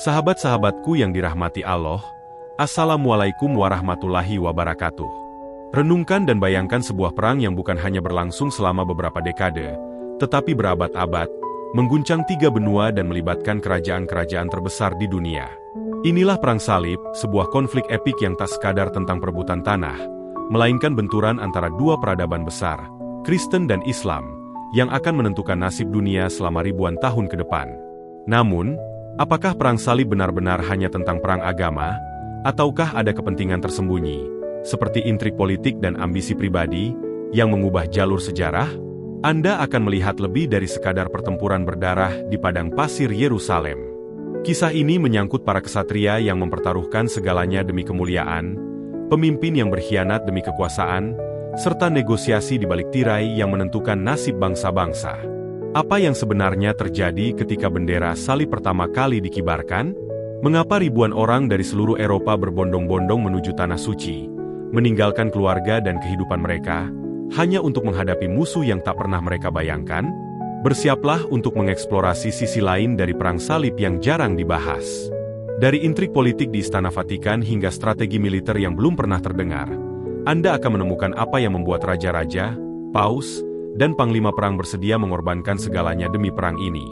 Sahabat-sahabatku yang dirahmati Allah, Assalamualaikum warahmatullahi wabarakatuh. Renungkan dan bayangkan sebuah perang yang bukan hanya berlangsung selama beberapa dekade, tetapi berabad-abad, mengguncang 3 benua dan melibatkan kerajaan-kerajaan terbesar di dunia. Inilah Perang Salib, sebuah konflik epik yang tak sekadar tentang perebutan tanah, melainkan benturan antara dua peradaban besar, Kristen dan Islam, yang akan menentukan nasib dunia selama ribuan tahun ke depan. Namun, apakah Perang Salib benar-benar hanya tentang perang agama, ataukah ada kepentingan tersembunyi, seperti intrik politik dan ambisi pribadi, yang mengubah jalur sejarah? Anda akan melihat lebih dari sekadar pertempuran berdarah di padang pasir Yerusalem. Kisah ini menyangkut para kesatria yang mempertaruhkan segalanya demi kemuliaan, pemimpin yang berkhianat demi kekuasaan, serta negosiasi di balik tirai yang menentukan nasib bangsa-bangsa. Apa yang sebenarnya terjadi ketika bendera salib pertama kali dikibarkan? Mengapa ribuan orang dari seluruh Eropa berbondong-bondong menuju Tanah Suci, meninggalkan keluarga dan kehidupan mereka, hanya untuk menghadapi musuh yang tak pernah mereka bayangkan? Bersiaplah untuk mengeksplorasi sisi lain dari Perang Salib yang jarang dibahas. Dari intrik politik di Istana Vatikan hingga strategi militer yang belum pernah terdengar, Anda akan menemukan apa yang membuat raja-raja, paus, dan panglima perang bersedia mengorbankan segalanya demi perang ini.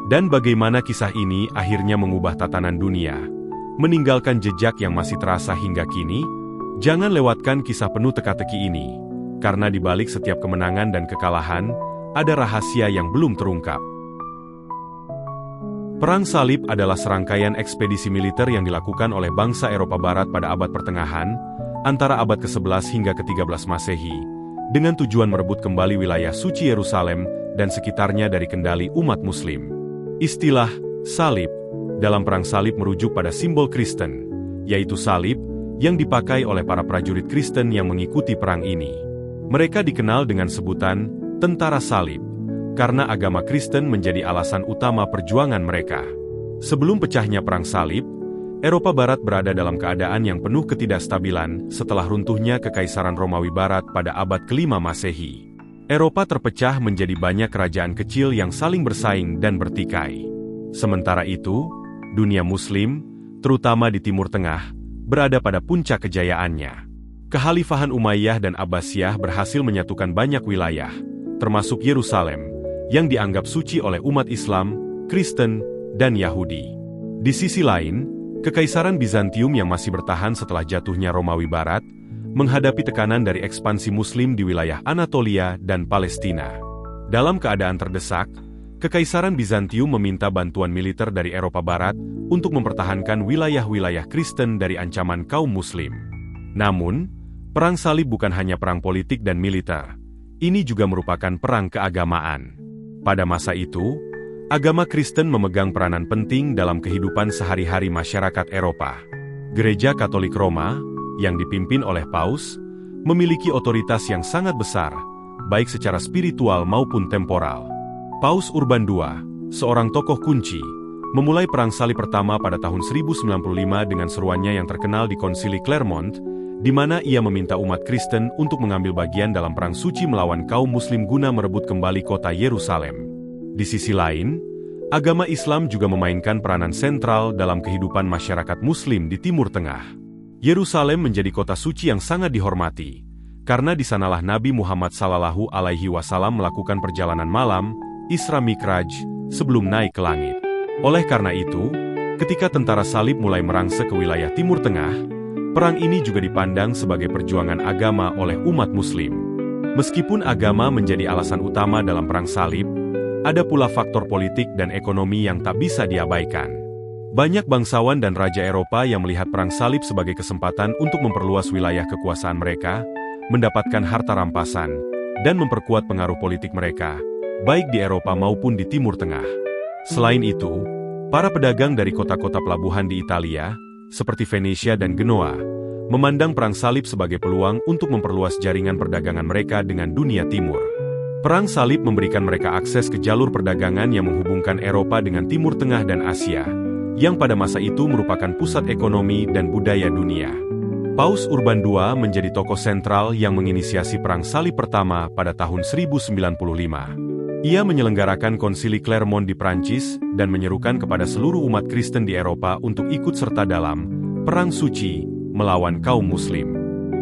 Dan bagaimana kisah ini akhirnya mengubah tatanan dunia, meninggalkan jejak yang masih terasa hingga kini? Jangan lewatkan kisah penuh teka-teki ini, karena di balik setiap kemenangan dan kekalahan, ada rahasia yang belum terungkap. Perang Salib adalah serangkaian ekspedisi militer yang dilakukan oleh bangsa Eropa Barat pada abad pertengahan, antara abad ke-11 hingga ke-13 Masehi, dengan tujuan merebut kembali wilayah suci Yerusalem dan sekitarnya dari kendali umat Muslim. Istilah salib dalam Perang Salib merujuk pada simbol Kristen, yaitu salib yang dipakai oleh para prajurit Kristen yang mengikuti perang ini. Mereka dikenal dengan sebutan tentara salib, karena agama Kristen menjadi alasan utama perjuangan mereka. Sebelum pecahnya Perang Salib, Eropa Barat berada dalam keadaan yang penuh ketidakstabilan setelah runtuhnya Kekaisaran Romawi Barat pada abad ke-5 Masehi. Eropa terpecah menjadi banyak kerajaan kecil yang saling bersaing dan bertikai. Sementara itu, dunia Muslim, terutama di Timur Tengah, berada pada puncak kejayaannya. Kekhalifahan Umayyah dan Abbasiyah berhasil menyatukan banyak wilayah, termasuk Yerusalem, yang dianggap suci oleh umat Islam, Kristen, dan Yahudi. Di sisi lain, Kekaisaran Bizantium yang masih bertahan setelah jatuhnya Romawi Barat, menghadapi tekanan dari ekspansi Muslim di wilayah Anatolia dan Palestina. Dalam keadaan terdesak, Kekaisaran Bizantium meminta bantuan militer dari Eropa Barat untuk mempertahankan wilayah-wilayah Kristen dari ancaman kaum Muslim. Namun, Perang Salib bukan hanya perang politik dan militer. Ini juga merupakan perang keagamaan. Pada masa itu, agama Kristen memegang peranan penting dalam kehidupan sehari-hari masyarakat Eropa. Gereja Katolik Roma, yang dipimpin oleh Paus, memiliki otoritas yang sangat besar, baik secara spiritual maupun temporal. Paus Urban II, seorang tokoh kunci, memulai Perang Salib pertama pada tahun 1095 dengan seruannya yang terkenal di Konsili Clermont, di mana ia meminta umat Kristen untuk mengambil bagian dalam perang suci melawan kaum Muslim guna merebut kembali kota Yerusalem. Di sisi lain, agama Islam juga memainkan peranan sentral dalam kehidupan masyarakat Muslim di Timur Tengah. Yerusalem menjadi kota suci yang sangat dihormati, karena di sanalah Nabi Muhammad SAW melakukan perjalanan malam, Isra Mikraj, sebelum naik ke langit. Oleh karena itu, ketika tentara salib mulai merangsek ke wilayah Timur Tengah, perang ini juga dipandang sebagai perjuangan agama oleh umat Muslim. Meskipun agama menjadi alasan utama dalam Perang Salib, ada pula faktor politik dan ekonomi yang tak bisa diabaikan. Banyak bangsawan dan raja Eropa yang melihat Perang Salib sebagai kesempatan untuk memperluas wilayah kekuasaan mereka, mendapatkan harta rampasan, dan memperkuat pengaruh politik mereka, baik di Eropa maupun di Timur Tengah. Selain itu, para pedagang dari kota-kota pelabuhan di Italia, seperti Venesia dan Genoa, memandang Perang Salib sebagai peluang untuk memperluas jaringan perdagangan mereka dengan dunia timur. Perang Salib memberikan mereka akses ke jalur perdagangan yang menghubungkan Eropa dengan Timur Tengah dan Asia, yang pada masa itu merupakan pusat ekonomi dan budaya dunia. Paus Urban II menjadi tokoh sentral yang menginisiasi Perang Salib pertama pada tahun 1095. Ia menyelenggarakan konsili Clermont di Prancis dan menyerukan kepada seluruh umat Kristen di Eropa untuk ikut serta dalam perang suci melawan kaum Muslim.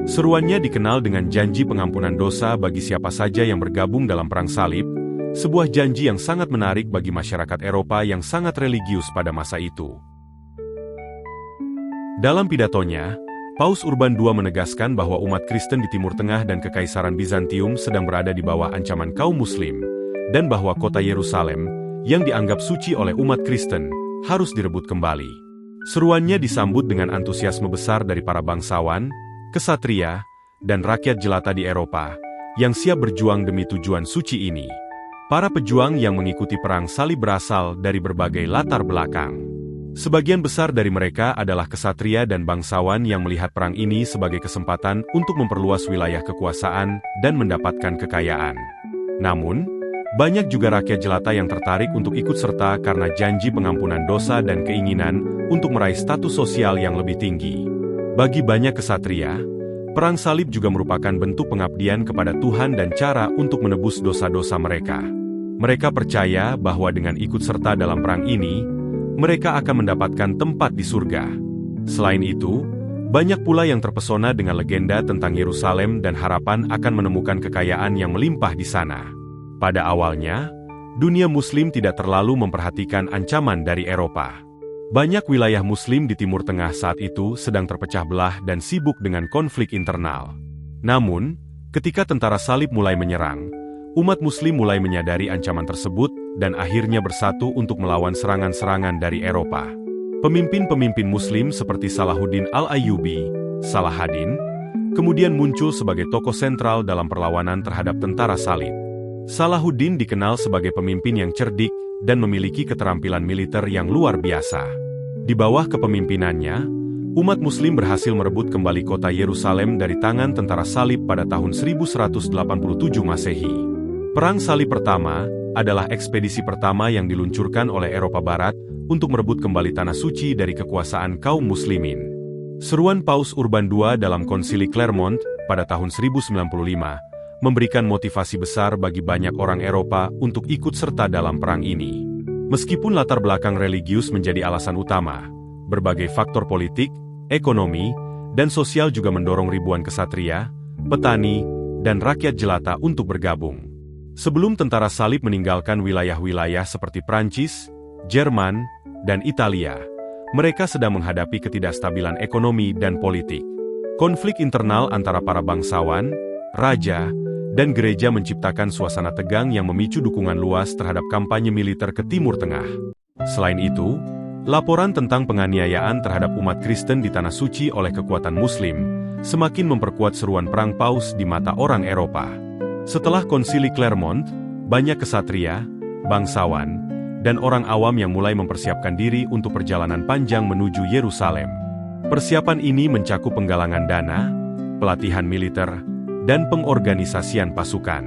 Seruannya dikenal dengan janji pengampunan dosa bagi siapa saja yang bergabung dalam perang salib, sebuah janji yang sangat menarik bagi masyarakat Eropa yang sangat religius pada masa itu. Dalam pidatonya, Paus Urban II menegaskan bahwa umat Kristen di Timur Tengah dan Kekaisaran Bizantium sedang berada di bawah ancaman kaum Muslim, dan bahwa kota Yerusalem, yang dianggap suci oleh umat Kristen, harus direbut kembali. Seruannya disambut dengan antusiasme besar dari para bangsawan, kesatria, dan rakyat jelata di Eropa, yang siap berjuang demi tujuan suci ini. Para pejuang yang mengikuti perang salib berasal dari berbagai latar belakang. Sebagian besar dari mereka adalah kesatria dan bangsawan yang melihat perang ini sebagai kesempatan untuk memperluas wilayah kekuasaan dan mendapatkan kekayaan. Namun, banyak juga rakyat jelata yang tertarik untuk ikut serta karena janji pengampunan dosa dan keinginan untuk meraih status sosial yang lebih tinggi. Bagi banyak kesatria, perang salib juga merupakan bentuk pengabdian kepada Tuhan dan cara untuk menebus dosa-dosa mereka. Mereka percaya bahwa dengan ikut serta dalam perang ini, mereka akan mendapatkan tempat di surga. Selain itu, banyak pula yang terpesona dengan legenda tentang Yerusalem dan harapan akan menemukan kekayaan yang melimpah di sana. Pada awalnya, dunia Muslim tidak terlalu memperhatikan ancaman dari Eropa. Banyak wilayah Muslim di Timur Tengah saat itu sedang terpecah belah dan sibuk dengan konflik internal. Namun, ketika tentara salib mulai menyerang, umat Muslim mulai menyadari ancaman tersebut dan akhirnya bersatu untuk melawan serangan-serangan dari Eropa. Pemimpin-pemimpin Muslim seperti Salahuddin Al-Ayyubi, Salahaddin, kemudian muncul sebagai tokoh sentral dalam perlawanan terhadap tentara salib. Salahuddin dikenal sebagai pemimpin yang cerdik dan memiliki keterampilan militer yang luar biasa. Di bawah kepemimpinannya, umat Muslim berhasil merebut kembali kota Yerusalem dari tangan tentara salib pada tahun 1187 Masehi. Perang Salib Pertama adalah ekspedisi pertama yang diluncurkan oleh Eropa Barat untuk merebut kembali tanah suci dari kekuasaan kaum Muslimin. Seruan Paus Urban II dalam konsili Clermont pada tahun 1095 memberikan motivasi besar bagi banyak orang Eropa untuk ikut serta dalam perang ini. Meskipun latar belakang religius menjadi alasan utama, berbagai faktor politik, ekonomi, dan sosial juga mendorong ribuan kesatria, petani, dan rakyat jelata untuk bergabung. Sebelum tentara salib meninggalkan wilayah-wilayah seperti Prancis, Jerman, dan Italia, mereka sedang menghadapi ketidakstabilan ekonomi dan politik. Konflik internal antara para bangsawan, raja, dan gereja menciptakan suasana tegang yang memicu dukungan luas terhadap kampanye militer ke Timur Tengah. Selain itu, laporan tentang penganiayaan terhadap umat Kristen di Tanah Suci oleh kekuatan Muslim semakin memperkuat seruan perang Paus di mata orang Eropa. Setelah konsili Clermont, banyak kesatria, bangsawan, dan orang awam yang mulai mempersiapkan diri untuk perjalanan panjang menuju Yerusalem. Persiapan ini mencakup penggalangan dana, pelatihan militer, dan pengorganisasian pasukan.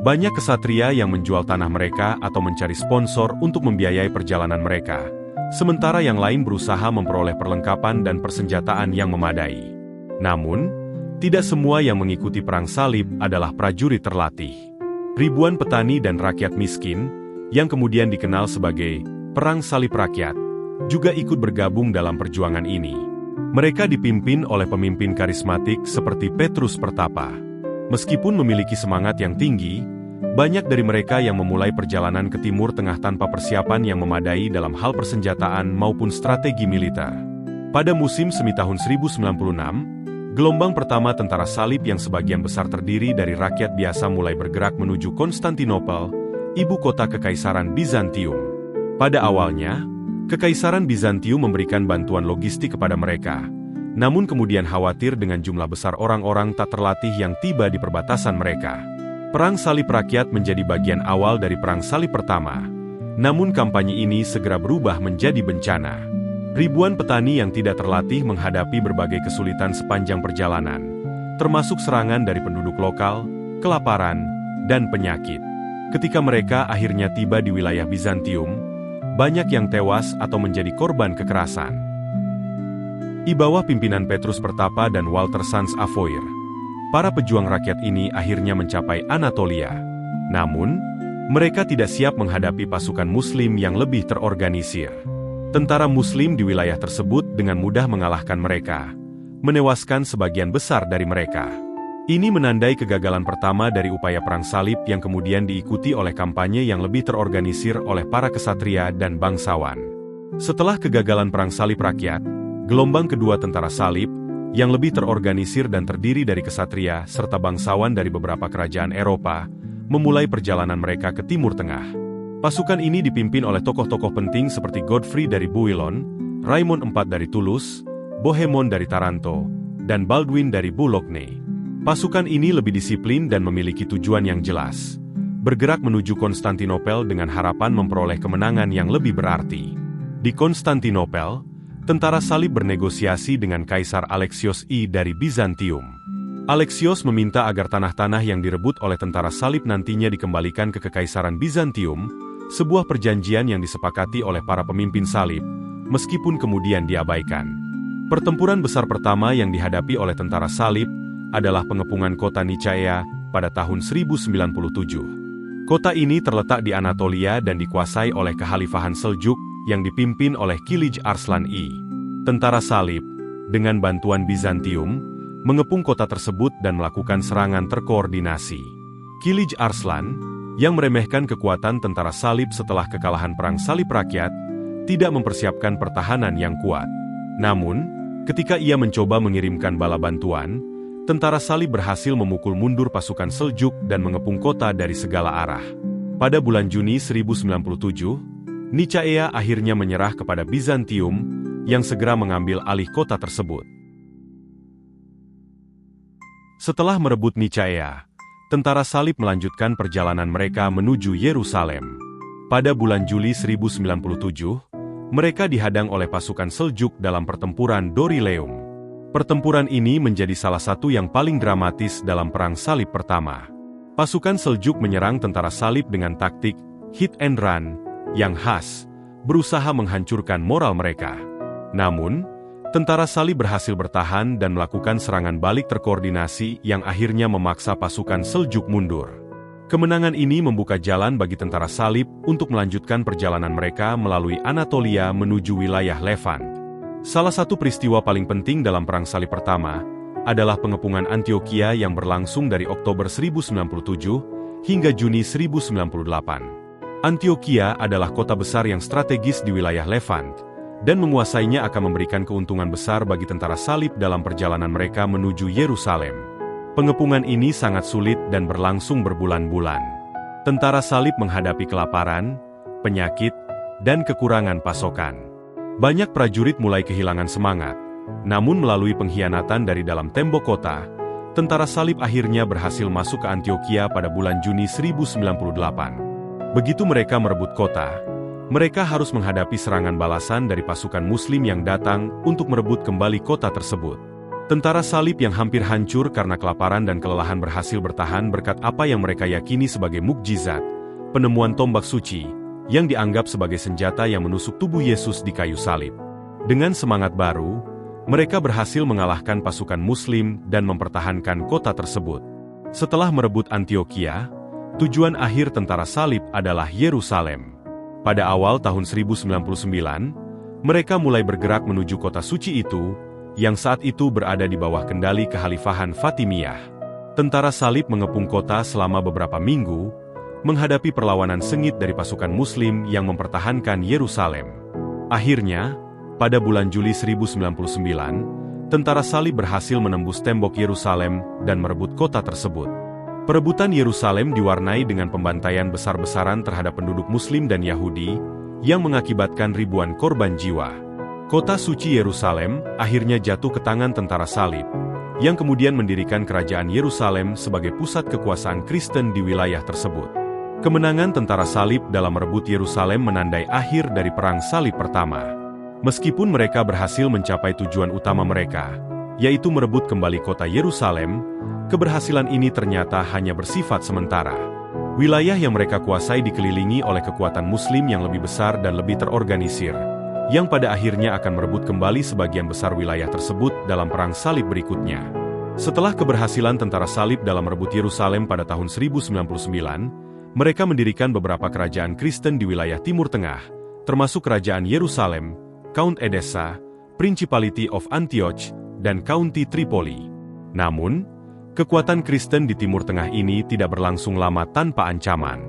Banyak kesatria yang menjual tanah mereka atau mencari sponsor untuk membiayai perjalanan mereka, sementara yang lain berusaha memperoleh perlengkapan dan persenjataan yang memadai. Namun, tidak semua yang mengikuti perang salib adalah prajurit terlatih. Ribuan petani dan rakyat miskin, yang kemudian dikenal sebagai Perang Salib Rakyat, juga ikut bergabung dalam perjuangan ini. Mereka dipimpin oleh pemimpin karismatik seperti Petrus Pertapa. Meskipun memiliki semangat yang tinggi, banyak dari mereka yang memulai perjalanan ke Timur Tengah tanpa persiapan yang memadai dalam hal persenjataan maupun strategi militer. Pada musim semi tahun 1096, gelombang pertama tentara salib yang sebagian besar terdiri dari rakyat biasa mulai bergerak menuju Konstantinopel, ibu kota Kekaisaran Bizantium. Pada awalnya, Kekaisaran Bizantium memberikan bantuan logistik kepada mereka, namun kemudian khawatir dengan jumlah besar orang-orang tak terlatih yang tiba di perbatasan mereka. Perang Salib Rakyat menjadi bagian awal dari Perang Salib Pertama, namun kampanye ini segera berubah menjadi bencana. Ribuan petani yang tidak terlatih menghadapi berbagai kesulitan sepanjang perjalanan, termasuk serangan dari penduduk lokal, kelaparan, dan penyakit. Ketika mereka akhirnya tiba di wilayah Bizantium, banyak yang tewas atau menjadi korban kekerasan. Di bawah pimpinan Petrus Pertapa dan Walter Sans Avoyr, para pejuang rakyat ini akhirnya mencapai Anatolia. Namun, Mereka tidak siap menghadapi pasukan Muslim yang lebih terorganisir. Tentara Muslim di wilayah tersebut dengan mudah mengalahkan mereka, menewaskan sebagian besar dari mereka. Ini menandai kegagalan pertama dari upaya perang salib yang kemudian diikuti oleh kampanye yang lebih terorganisir oleh para kesatria dan bangsawan. Setelah kegagalan perang salib rakyat, gelombang kedua tentara salib, yang lebih terorganisir dan terdiri dari kesatria serta bangsawan dari beberapa kerajaan Eropa, memulai perjalanan mereka ke Timur Tengah. Pasukan ini dipimpin oleh tokoh-tokoh penting seperti Godfrey dari Bouillon, Raymond IV dari Toulouse, Bohemond dari Taranto, dan Baldwin dari Boulogne. Pasukan ini lebih disiplin dan memiliki tujuan yang jelas, bergerak menuju Konstantinopel dengan harapan memperoleh kemenangan yang lebih berarti. Di Konstantinopel, tentara salib bernegosiasi dengan Kaisar Alexios I dari Bizantium. Alexios meminta agar tanah-tanah yang direbut oleh tentara salib nantinya dikembalikan ke Kekaisaran Bizantium, sebuah perjanjian yang disepakati oleh para pemimpin salib, meskipun kemudian diabaikan. Pertempuran besar pertama yang dihadapi oleh tentara salib adalah pengepungan kota Nicaea pada tahun 1097. Kota ini terletak di Anatolia dan dikuasai oleh Kekhalifahan Seljuk yang dipimpin oleh Kilij Arslan I. Tentara salib, dengan bantuan Bizantium, mengepung kota tersebut dan melakukan serangan terkoordinasi. Kilij Arslan, yang meremehkan kekuatan tentara salib setelah kekalahan perang salib rakyat, tidak mempersiapkan pertahanan yang kuat. Namun, ketika ia mencoba mengirimkan bala bantuan, tentara salib berhasil memukul mundur pasukan Seljuk dan mengepung kota dari segala arah. Pada bulan Juni 1097, Nicaea akhirnya menyerah kepada Bizantium, yang segera mengambil alih kota tersebut. Setelah merebut Nicaea, tentara salib melanjutkan perjalanan mereka menuju Yerusalem. Pada bulan Juli 1097, mereka dihadang oleh pasukan Seljuk dalam pertempuran Dorileum. Pertempuran ini menjadi salah satu yang paling dramatis dalam Perang Salib pertama. Pasukan Seljuk menyerang tentara salib dengan taktik hit and run yang khas, berusaha menghancurkan moral mereka. Namun, tentara salib berhasil bertahan dan melakukan serangan balik terkoordinasi yang akhirnya memaksa pasukan Seljuk mundur. Kemenangan ini membuka jalan bagi tentara salib untuk melanjutkan perjalanan mereka melalui Anatolia menuju wilayah Levant. Salah satu peristiwa paling penting dalam Perang Salib pertama adalah pengepungan Antioquia yang berlangsung dari Oktober 1097 hingga Juni 1098. Antioquia adalah kota besar yang strategis di wilayah Levant, dan menguasainya akan memberikan keuntungan besar bagi tentara salib dalam perjalanan mereka menuju Yerusalem. Pengepungan ini sangat sulit dan berlangsung berbulan-bulan. Tentara salib menghadapi kelaparan, penyakit, dan kekurangan pasokan. Banyak prajurit mulai kehilangan semangat, namun melalui pengkhianatan dari dalam tembok kota, tentara salib akhirnya berhasil masuk ke Antioquia pada bulan Juni 1098. Begitu mereka merebut kota, mereka harus menghadapi serangan balasan dari pasukan Muslim yang datang untuk merebut kembali kota tersebut. Tentara salib yang hampir hancur karena kelaparan dan kelelahan berhasil bertahan berkat apa yang mereka yakini sebagai mukjizat, penemuan tombak suci, yang dianggap sebagai senjata yang menusuk tubuh Yesus di kayu salib. Dengan semangat baru, mereka berhasil mengalahkan pasukan Muslim dan mempertahankan kota tersebut. Setelah merebut Antioquia, tujuan akhir tentara salib adalah Yerusalem. Pada awal tahun 1099, mereka mulai bergerak menuju kota suci itu, yang saat itu berada di bawah kendali Kekhalifahan Fatimiyah. Tentara salib mengepung kota selama beberapa minggu, menghadapi perlawanan sengit dari pasukan Muslim yang mempertahankan Yerusalem. Akhirnya, pada bulan Juli 1099, tentara salib berhasil menembus tembok Yerusalem dan merebut kota tersebut. Perebutan Yerusalem diwarnai dengan pembantaian besar-besaran terhadap penduduk Muslim dan Yahudi, yang mengakibatkan ribuan korban jiwa. Kota suci Yerusalem akhirnya jatuh ke tangan tentara salib, yang kemudian mendirikan kerajaan Yerusalem sebagai pusat kekuasaan Kristen di wilayah tersebut. Kemenangan tentara salib dalam merebut Yerusalem menandai akhir dari Perang Salib pertama. Meskipun mereka berhasil mencapai tujuan utama mereka, yaitu merebut kembali kota Yerusalem, keberhasilan ini ternyata hanya bersifat sementara. Wilayah yang mereka kuasai dikelilingi oleh kekuatan Muslim yang lebih besar dan lebih terorganisir, yang pada akhirnya akan merebut kembali sebagian besar wilayah tersebut dalam Perang Salib berikutnya. Setelah keberhasilan tentara salib dalam merebut Yerusalem pada tahun 1099, Mereka mendirikan beberapa kerajaan Kristen di wilayah Timur Tengah, termasuk Kerajaan Yerusalem, Count Edessa, Principality of Antioch, dan County Tripoli. Namun, kekuatan Kristen di Timur Tengah ini tidak berlangsung lama tanpa ancaman.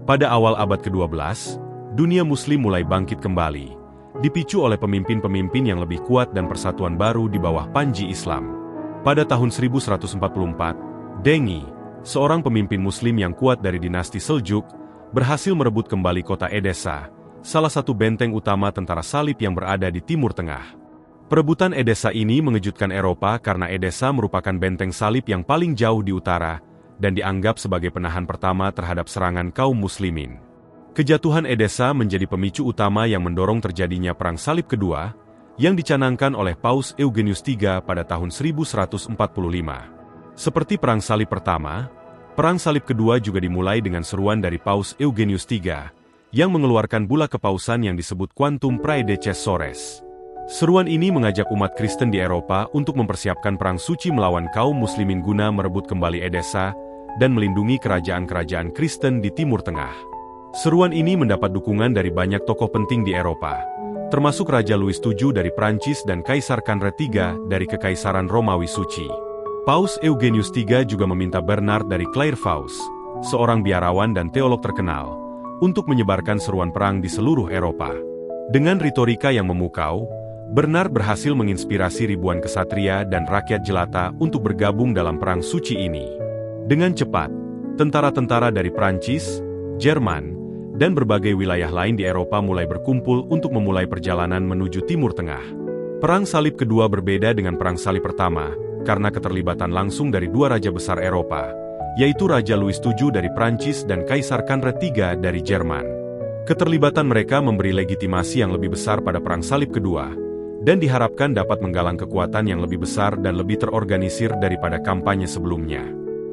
Pada awal abad ke-12, dunia Muslim mulai bangkit kembali, dipicu oleh pemimpin-pemimpin yang lebih kuat dan persatuan baru di bawah panji Islam. Pada tahun 1144, Dengi, seorang pemimpin Muslim yang kuat dari dinasti Seljuk, berhasil merebut kembali kota Edessa, salah satu benteng utama tentara salib yang berada di Timur Tengah. Perebutan Edessa ini mengejutkan Eropa karena Edessa merupakan benteng salib yang paling jauh di utara dan dianggap sebagai penahan pertama terhadap serangan kaum muslimin. Kejatuhan Edessa menjadi pemicu utama yang mendorong terjadinya Perang Salib Kedua, yang dicanangkan oleh Paus Eugenius III pada tahun 1145. Seperti Perang Salib Pertama, Perang Salib Kedua juga dimulai dengan seruan dari Paus Eugenius III, yang mengeluarkan bula kepausan yang disebut Quantum Praedecessores. Seruan ini mengajak umat Kristen di Eropa untuk mempersiapkan perang suci melawan kaum muslimin guna merebut kembali Edessa dan melindungi kerajaan-kerajaan Kristen di Timur Tengah. Seruan ini mendapat dukungan dari banyak tokoh penting di Eropa, termasuk Raja Louis VII dari Prancis dan Kaisar Konrad III dari Kekaisaran Romawi Suci. Paus Eugenius III juga meminta Bernard dari Clairvaux, seorang biarawan dan teolog terkenal, untuk menyebarkan seruan perang di seluruh Eropa. Dengan retorika yang memukau, Bernard berhasil menginspirasi ribuan kesatria dan rakyat jelata untuk bergabung dalam perang suci ini. Dengan cepat, tentara-tentara dari Prancis, Jerman, dan berbagai wilayah lain di Eropa mulai berkumpul untuk memulai perjalanan menuju Timur Tengah. Perang Salib Kedua berbeda dengan Perang Salib Pertama, karena keterlibatan langsung dari dua raja besar Eropa, yaitu Raja Louis VII dari Prancis dan Kaisar Konrad III dari Jerman. Keterlibatan mereka memberi legitimasi yang lebih besar pada Perang Salib Kedua, dan diharapkan dapat menggalang kekuatan yang lebih besar dan lebih terorganisir daripada kampanye sebelumnya.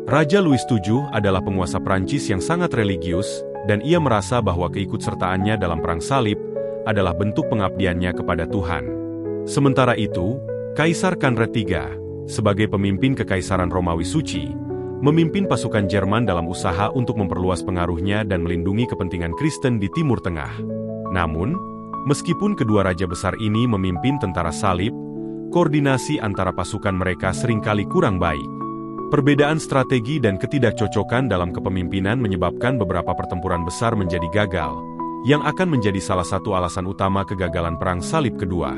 Raja Louis VII adalah penguasa Prancis yang sangat religius, dan ia merasa bahwa keikutsertaannya dalam Perang Salib adalah bentuk pengabdiannya kepada Tuhan. Sementara itu, Kaisar Konrad III, sebagai pemimpin Kekaisaran Romawi Suci, memimpin pasukan Jerman dalam usaha untuk memperluas pengaruhnya dan melindungi kepentingan Kristen di Timur Tengah. Namun, meskipun kedua raja besar ini memimpin tentara salib, koordinasi antara pasukan mereka seringkali kurang baik. Perbedaan strategi dan ketidakcocokan dalam kepemimpinan menyebabkan beberapa pertempuran besar menjadi gagal, yang akan menjadi salah satu alasan utama kegagalan Perang Salib Kedua.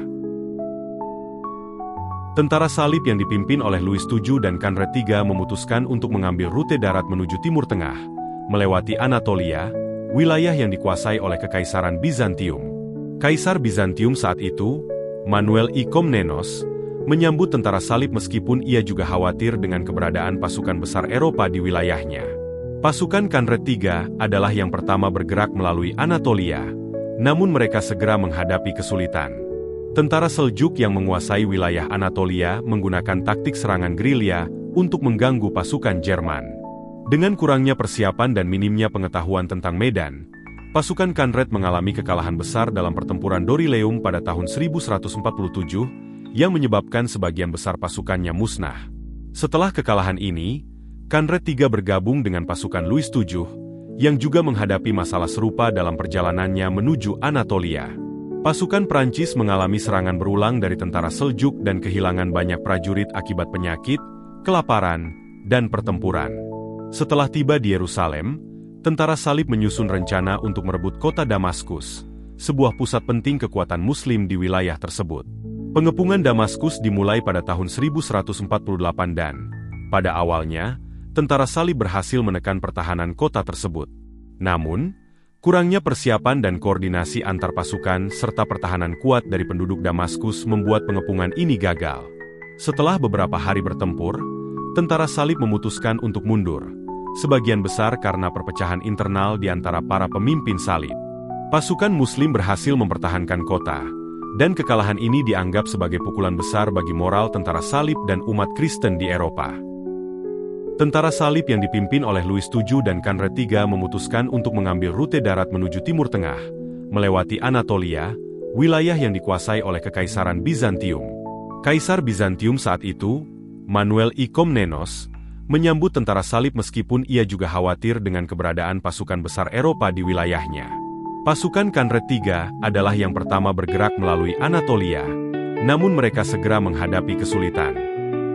Tentara salib yang dipimpin oleh Louis VII dan Konrad III memutuskan untuk mengambil rute darat menuju Timur Tengah, melewati Anatolia, wilayah yang dikuasai oleh Kekaisaran Bizantium. Kaisar Bizantium saat itu, Manuel I Komnenos, menyambut tentara salib meskipun ia juga khawatir dengan keberadaan pasukan besar Eropa di wilayahnya. Pasukan Konrad III adalah yang pertama bergerak melalui Anatolia, namun mereka segera menghadapi kesulitan. Tentara Seljuk yang menguasai wilayah Anatolia menggunakan taktik serangan gerilya untuk mengganggu pasukan Jerman. Dengan kurangnya persiapan dan minimnya pengetahuan tentang medan, pasukan Konrad mengalami kekalahan besar dalam pertempuran Doryleum pada tahun 1147, yang menyebabkan sebagian besar pasukannya musnah. Setelah kekalahan ini, Konrad III bergabung dengan pasukan Louis VII, yang juga menghadapi masalah serupa dalam perjalanannya menuju Anatolia. Pasukan Prancis mengalami serangan berulang dari tentara Seljuk dan kehilangan banyak prajurit akibat penyakit, kelaparan, dan pertempuran. Setelah tiba di Yerusalem, tentara salib menyusun rencana untuk merebut kota Damaskus, sebuah pusat penting kekuatan Muslim di wilayah tersebut. Pengepungan Damaskus dimulai pada tahun 1148 dan, pada awalnya, tentara salib berhasil menekan pertahanan kota tersebut. Namun, kurangnya persiapan dan koordinasi antar pasukan serta pertahanan kuat dari penduduk Damaskus membuat pengepungan ini gagal. Setelah beberapa hari bertempur, tentara salib memutuskan untuk mundur, sebagian besar karena perpecahan internal di antara para pemimpin salib. Pasukan Muslim berhasil mempertahankan kota, dan kekalahan ini dianggap sebagai pukulan besar bagi moral tentara salib dan umat Kristen di Eropa. Tentara salib yang dipimpin oleh Louis VII dan Konrad III memutuskan untuk mengambil rute darat menuju Timur Tengah, melewati Anatolia, wilayah yang dikuasai oleh Kekaisaran Bizantium. Kaisar Bizantium saat itu, Manuel I Komnenos, menyambut tentara salib meskipun ia juga khawatir dengan keberadaan pasukan besar Eropa di wilayahnya. Pasukan Konrad III adalah yang pertama bergerak melalui Anatolia, namun mereka segera menghadapi kesulitan.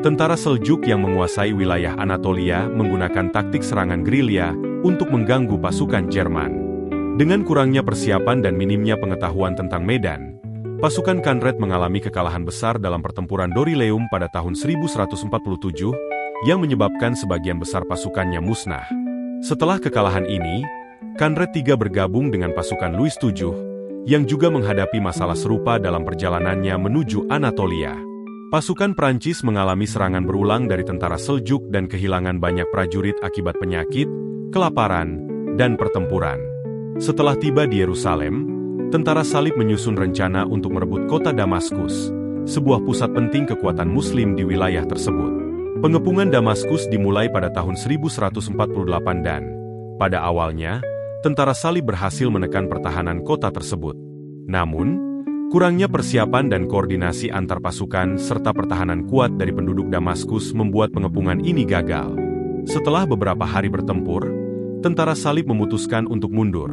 Tentara Seljuk yang menguasai wilayah Anatolia menggunakan taktik serangan gerilya untuk mengganggu pasukan Jerman. Dengan kurangnya persiapan dan minimnya pengetahuan tentang medan, pasukan Konrad mengalami kekalahan besar dalam pertempuran Doryleum pada tahun 1147, yang menyebabkan sebagian besar pasukannya musnah. Setelah kekalahan ini, Konrad III bergabung dengan pasukan Louis VII, yang juga menghadapi masalah serupa dalam perjalanannya menuju Anatolia. Pasukan Prancis mengalami serangan berulang dari tentara Seljuk dan kehilangan banyak prajurit akibat penyakit, kelaparan, dan pertempuran. Setelah tiba di Yerusalem, tentara salib menyusun rencana untuk merebut kota Damaskus, sebuah pusat penting kekuatan Muslim di wilayah tersebut. Pengepungan Damaskus dimulai pada tahun 1148 dan, pada awalnya, tentara salib berhasil menekan pertahanan kota tersebut. Namun, kurangnya persiapan dan koordinasi antar pasukan serta pertahanan kuat dari penduduk Damaskus membuat pengepungan ini gagal. Setelah beberapa hari bertempur, tentara salib memutuskan untuk mundur,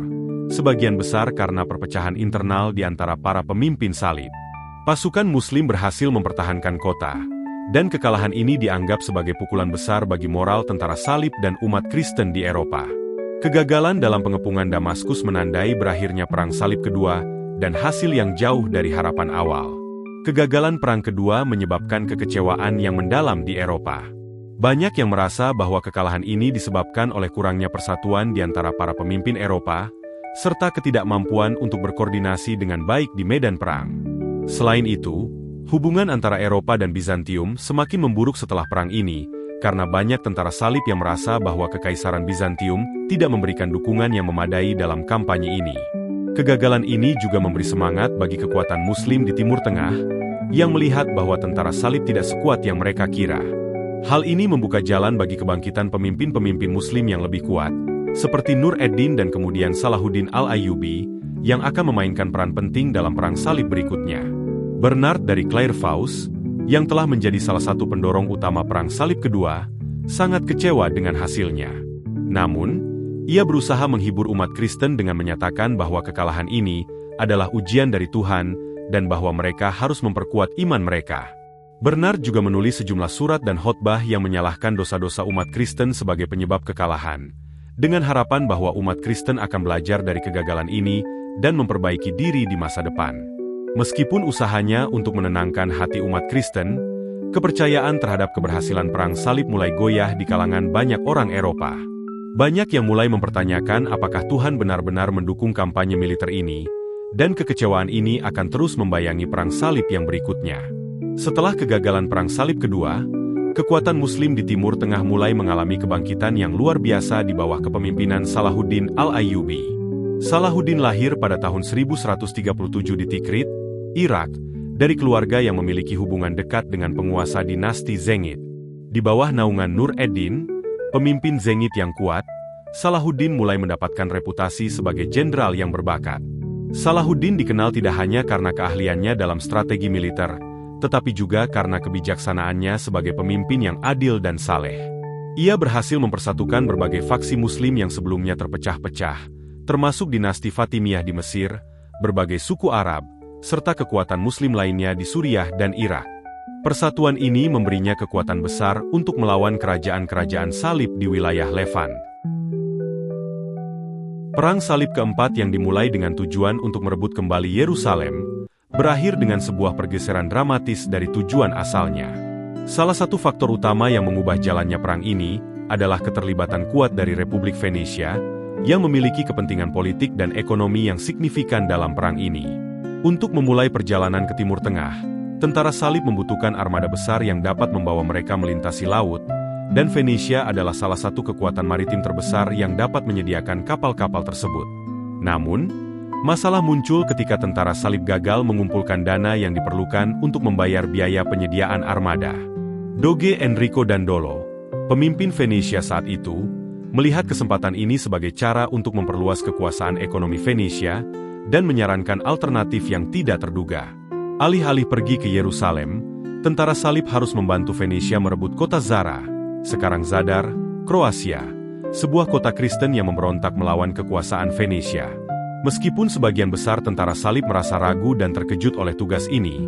sebagian besar karena perpecahan internal di antara para pemimpin salib. Pasukan Muslim berhasil mempertahankan kota, dan kekalahan ini dianggap sebagai pukulan besar bagi moral tentara salib dan umat Kristen di Eropa. Kegagalan dalam pengepungan Damaskus menandai berakhirnya Perang Salib Kedua dan hasil yang jauh dari harapan awal. Kegagalan Perang Kedua menyebabkan kekecewaan yang mendalam di Eropa. Banyak yang merasa bahwa kekalahan ini disebabkan oleh kurangnya persatuan di antara para pemimpin Eropa, serta ketidakmampuan untuk berkoordinasi dengan baik di medan perang. Selain itu, hubungan antara Eropa dan Bizantium semakin memburuk setelah perang ini, karena banyak tentara salib yang merasa bahwa Kekaisaran Bizantium tidak memberikan dukungan yang memadai dalam kampanye ini. Kegagalan ini juga memberi semangat bagi kekuatan Muslim di Timur Tengah, yang melihat bahwa tentara salib tidak sekuat yang mereka kira. Hal ini membuka jalan bagi kebangkitan pemimpin-pemimpin Muslim yang lebih kuat, seperti Nur ed-Din dan kemudian Salahuddin al-Ayyubi, yang akan memainkan peran penting dalam Perang Salib berikutnya. Bernard dari Clairvaux, yang telah menjadi salah satu pendorong utama Perang Salib Kedua, sangat kecewa dengan hasilnya. Namun, ia berusaha menghibur umat Kristen dengan menyatakan bahwa kekalahan ini adalah ujian dari Tuhan dan bahwa mereka harus memperkuat iman mereka. Bernard juga menulis sejumlah surat dan khotbah yang menyalahkan dosa-dosa umat Kristen sebagai penyebab kekalahan, dengan harapan bahwa umat Kristen akan belajar dari kegagalan ini dan memperbaiki diri di masa depan. Meskipun usahanya untuk menenangkan hati umat Kristen, kepercayaan terhadap keberhasilan Perang Salib mulai goyah di kalangan banyak orang Eropa. Banyak yang mulai mempertanyakan apakah Tuhan benar-benar mendukung kampanye militer ini, dan kekecewaan ini akan terus membayangi Perang Salib yang berikutnya. Setelah kegagalan Perang Salib Kedua, kekuatan Muslim di Timur Tengah mulai mengalami kebangkitan yang luar biasa di bawah kepemimpinan Salahuddin al-Ayyubi. Salahuddin lahir pada tahun 1137 di Tikrit, Irak, dari keluarga yang memiliki hubungan dekat dengan penguasa dinasti Zengid. Di bawah naungan Nur ed-Din, pemimpin Zengid yang kuat, Salahuddin mulai mendapatkan reputasi sebagai jenderal yang berbakat. Salahuddin dikenal tidak hanya karena keahliannya dalam strategi militer, tetapi juga karena kebijaksanaannya sebagai pemimpin yang adil dan saleh. Ia berhasil mempersatukan berbagai faksi Muslim yang sebelumnya terpecah-pecah, termasuk dinasti Fatimiyah di Mesir, berbagai suku Arab, serta kekuatan Muslim lainnya di Suriah dan Irak. Persatuan ini memberinya kekuatan besar untuk melawan kerajaan-kerajaan salib di wilayah Levant. Perang Salib keempat yang dimulai dengan tujuan untuk merebut kembali Yerusalem, berakhir dengan sebuah pergeseran dramatis dari tujuan asalnya. Salah satu faktor utama yang mengubah jalannya perang ini adalah keterlibatan kuat dari Republik Venesia, yang memiliki kepentingan politik dan ekonomi yang signifikan dalam perang ini. Untuk memulai perjalanan ke Timur Tengah, tentara salib membutuhkan armada besar yang dapat membawa mereka melintasi laut, dan Venesia adalah salah satu kekuatan maritim terbesar yang dapat menyediakan kapal-kapal tersebut. Namun, masalah muncul ketika tentara salib gagal mengumpulkan dana yang diperlukan untuk membayar biaya penyediaan armada. Doge Enrico Dandolo, pemimpin Venesia saat itu, melihat kesempatan ini sebagai cara untuk memperluas kekuasaan ekonomi Venesia dan menyarankan alternatif yang tidak terduga. Alih-alih pergi ke Yerusalem, tentara salib harus membantu Venesia merebut kota Zara, sekarang Zadar, Kroasia, sebuah kota Kristen yang memberontak melawan kekuasaan Venesia. Meskipun sebagian besar tentara salib merasa ragu dan terkejut oleh tugas ini,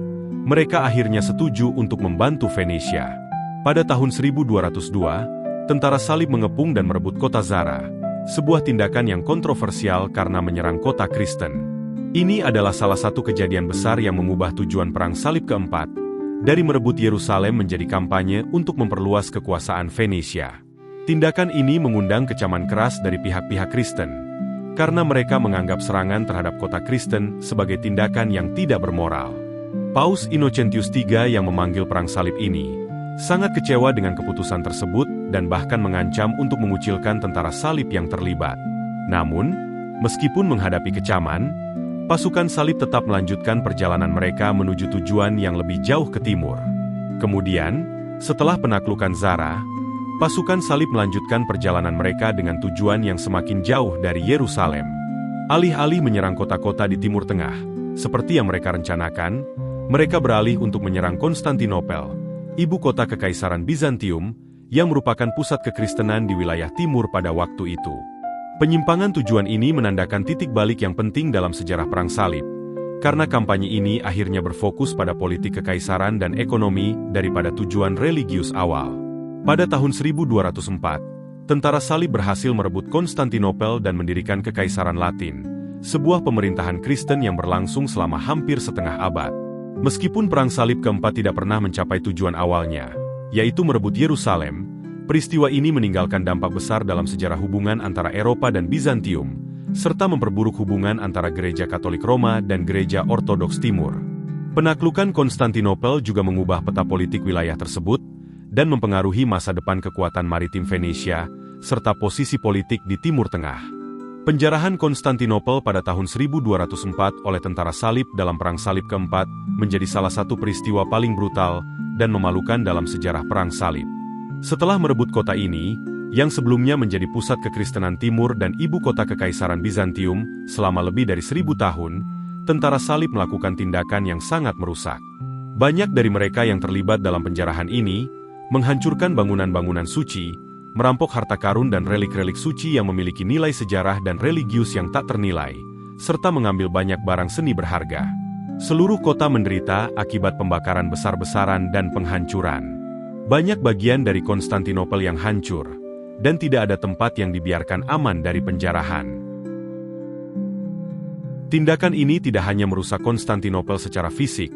mereka akhirnya setuju untuk membantu Venesia. Pada tahun 1202, tentara salib mengepung dan merebut kota Zara, sebuah tindakan yang kontroversial karena menyerang kota Kristen. Ini adalah salah satu kejadian besar yang mengubah tujuan Perang Salib keempat, dari merebut Yerusalem menjadi kampanye untuk memperluas kekuasaan Venesia. Tindakan ini mengundang kecaman keras dari pihak-pihak Kristen, karena mereka menganggap serangan terhadap kota Kristen sebagai tindakan yang tidak bermoral. Paus Innocentius III yang memanggil Perang Salib ini, sangat kecewa dengan keputusan tersebut dan bahkan mengancam untuk mengucilkan tentara salib yang terlibat. Namun, meskipun menghadapi kecaman, pasukan salib tetap melanjutkan perjalanan mereka menuju tujuan yang lebih jauh ke timur. Kemudian, setelah penaklukan Zara, pasukan salib melanjutkan perjalanan mereka dengan tujuan yang semakin jauh dari Yerusalem. Alih-alih menyerang kota-kota di Timur Tengah, seperti yang mereka rencanakan, mereka beralih untuk menyerang Konstantinopel, ibu kota Kekaisaran Bizantium, yang merupakan pusat kekristenan di wilayah timur pada waktu itu. Penyimpangan tujuan ini menandakan titik balik yang penting dalam sejarah Perang Salib, karena kampanye ini akhirnya berfokus pada politik kekaisaran dan ekonomi daripada tujuan religius awal. Pada tahun 1204, tentara salib berhasil merebut Konstantinopel dan mendirikan Kekaisaran Latin, sebuah pemerintahan Kristen yang berlangsung selama hampir setengah abad. Meskipun Perang Salib keempat tidak pernah mencapai tujuan awalnya, yaitu merebut Yerusalem, peristiwa ini meninggalkan dampak besar dalam sejarah hubungan antara Eropa dan Bizantium, serta memperburuk hubungan antara Gereja Katolik Roma dan Gereja Ortodoks Timur. Penaklukan Konstantinopel juga mengubah peta politik wilayah tersebut, dan mempengaruhi masa depan kekuatan maritim Venesia, serta posisi politik di Timur Tengah. Penjarahan Konstantinopel pada tahun 1204 oleh tentara salib dalam Perang Salib keempat menjadi salah satu peristiwa paling brutal dan memalukan dalam sejarah Perang Salib. Setelah merebut kota ini, yang sebelumnya menjadi pusat kekristenan timur dan ibu kota Kekaisaran Bizantium selama lebih dari 1000 tahun, tentara salib melakukan tindakan yang sangat merusak. Banyak dari mereka yang terlibat dalam penjarahan ini, menghancurkan bangunan-bangunan suci, merampok harta karun dan relik-relik suci yang memiliki nilai sejarah dan religius yang tak ternilai, serta mengambil banyak barang seni berharga. Seluruh kota menderita akibat pembakaran besar-besaran dan penghancuran. Banyak bagian dari Konstantinopel yang hancur, dan tidak ada tempat yang dibiarkan aman dari penjarahan. Tindakan ini tidak hanya merusak Konstantinopel secara fisik,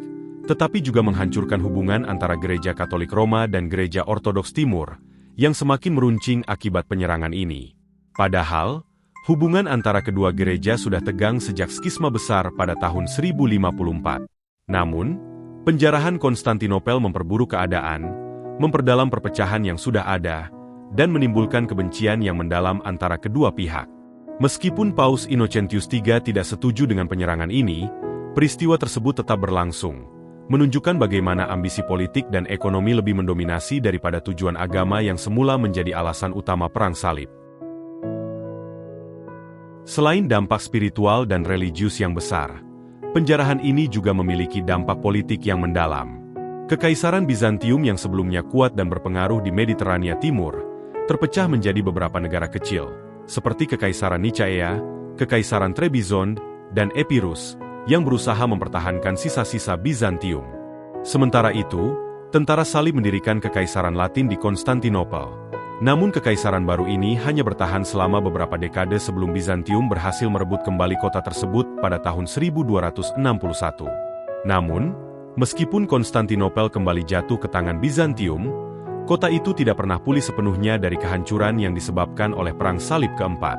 tetapi juga menghancurkan hubungan antara Gereja Katolik Roma dan Gereja Ortodoks Timur, yang semakin meruncing akibat penyerangan ini. Padahal, hubungan antara kedua gereja sudah tegang sejak skisma besar pada tahun 1054. Namun, penjarahan Konstantinopel memperburuk keadaan, memperdalam perpecahan yang sudah ada, dan menimbulkan kebencian yang mendalam antara kedua pihak. Meskipun Paus Innocentius III tidak setuju dengan penyerangan ini, peristiwa tersebut tetap berlangsung, menunjukkan bagaimana ambisi politik dan ekonomi lebih mendominasi daripada tujuan agama yang semula menjadi alasan utama Perang Salib. Selain dampak spiritual dan religius yang besar, penjarahan ini juga memiliki dampak politik yang mendalam. Kekaisaran Bizantium yang sebelumnya kuat dan berpengaruh di Mediterania Timur, terpecah menjadi beberapa negara kecil, seperti Kekaisaran Nicaea, Kekaisaran Trebizond, dan Epirus, yang berusaha mempertahankan sisa-sisa Bizantium. Sementara itu, tentara salib mendirikan Kekaisaran Latin di Konstantinopel. Namun kekaisaran baru ini hanya bertahan selama beberapa dekade sebelum Bizantium berhasil merebut kembali kota tersebut pada tahun 1261. Namun, meskipun Konstantinopel kembali jatuh ke tangan Bizantium, kota itu tidak pernah pulih sepenuhnya dari kehancuran yang disebabkan oleh Perang Salib keempat.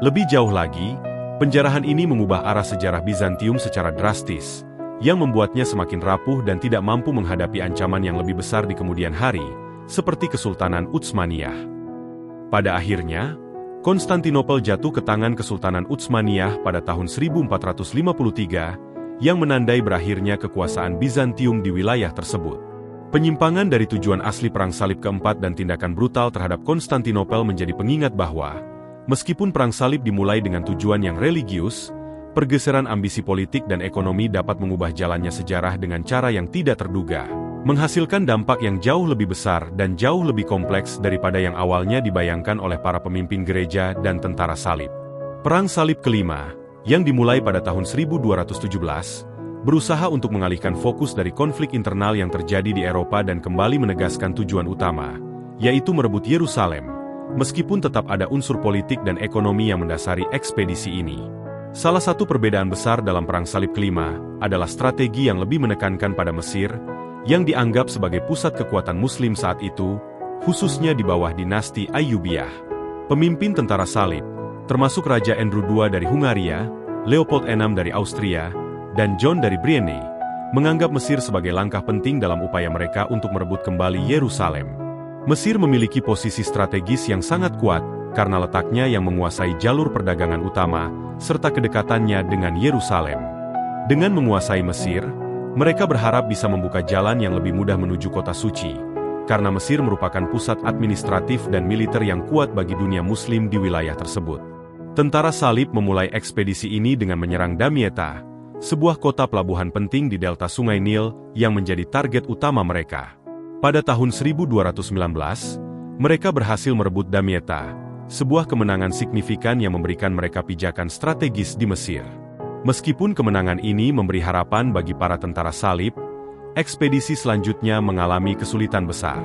Lebih jauh lagi, penjarahan ini mengubah arah sejarah Bizantium secara drastis, yang membuatnya semakin rapuh dan tidak mampu menghadapi ancaman yang lebih besar di kemudian hari, seperti Kesultanan Utsmaniyah. Pada akhirnya, Konstantinopel jatuh ke tangan Kesultanan Utsmaniyah pada tahun 1453, yang menandai berakhirnya kekuasaan Bizantium di wilayah tersebut. Penyimpangan dari tujuan asli Perang Salib keempat dan tindakan brutal terhadap Konstantinopel menjadi pengingat bahwa, meskipun Perang Salib dimulai dengan tujuan yang religius, pergeseran ambisi politik dan ekonomi dapat mengubah jalannya sejarah dengan cara yang tidak terduga. menghasilkan dampak yang jauh lebih besar dan jauh lebih kompleks daripada yang awalnya dibayangkan oleh para pemimpin gereja dan tentara salib. Perang Salib kelima, yang dimulai pada tahun 1217, berusaha untuk mengalihkan fokus dari konflik internal yang terjadi di Eropa dan kembali menegaskan tujuan utama, yaitu merebut Yerusalem, meskipun tetap ada unsur politik dan ekonomi yang mendasari ekspedisi ini. Salah satu perbedaan besar dalam Perang Salib kelima adalah strategi yang lebih menekankan pada Mesir, yang dianggap sebagai pusat kekuatan Muslim saat itu, khususnya di bawah dinasti Ayyubiyah. Pemimpin tentara salib, termasuk Raja Andrew II dari Hungaria, Leopold VI dari Austria, dan John dari Brienne, menganggap Mesir sebagai langkah penting dalam upaya mereka untuk merebut kembali Yerusalem. Mesir memiliki posisi strategis yang sangat kuat karena letaknya yang menguasai jalur perdagangan utama, serta kedekatannya dengan Yerusalem. Dengan menguasai Mesir, mereka berharap bisa membuka jalan yang lebih mudah menuju kota suci, karena Mesir merupakan pusat administratif dan militer yang kuat bagi dunia Muslim di wilayah tersebut. Tentara salib memulai ekspedisi ini dengan menyerang Damietta, sebuah kota pelabuhan penting di delta Sungai Nil yang menjadi target utama mereka. Pada tahun 1219, mereka berhasil merebut Damietta, sebuah kemenangan signifikan yang memberikan mereka pijakan strategis di Mesir. Meskipun kemenangan ini memberi harapan bagi para tentara salib, ekspedisi selanjutnya mengalami kesulitan besar.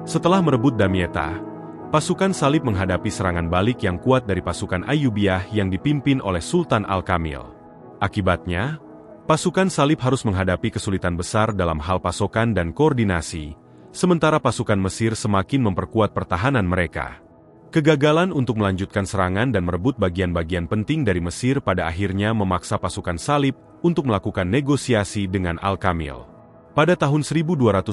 Setelah merebut Damietta, pasukan salib menghadapi serangan balik yang kuat dari pasukan Ayyubiyah yang dipimpin oleh Sultan Al-Kamil. Akibatnya, pasukan salib harus menghadapi kesulitan besar dalam hal pasokan dan koordinasi, sementara pasukan Mesir semakin memperkuat pertahanan mereka. Kegagalan untuk melanjutkan serangan dan merebut bagian-bagian penting dari Mesir pada akhirnya memaksa pasukan salib untuk melakukan negosiasi dengan Al-Kamil. Pada tahun 1221,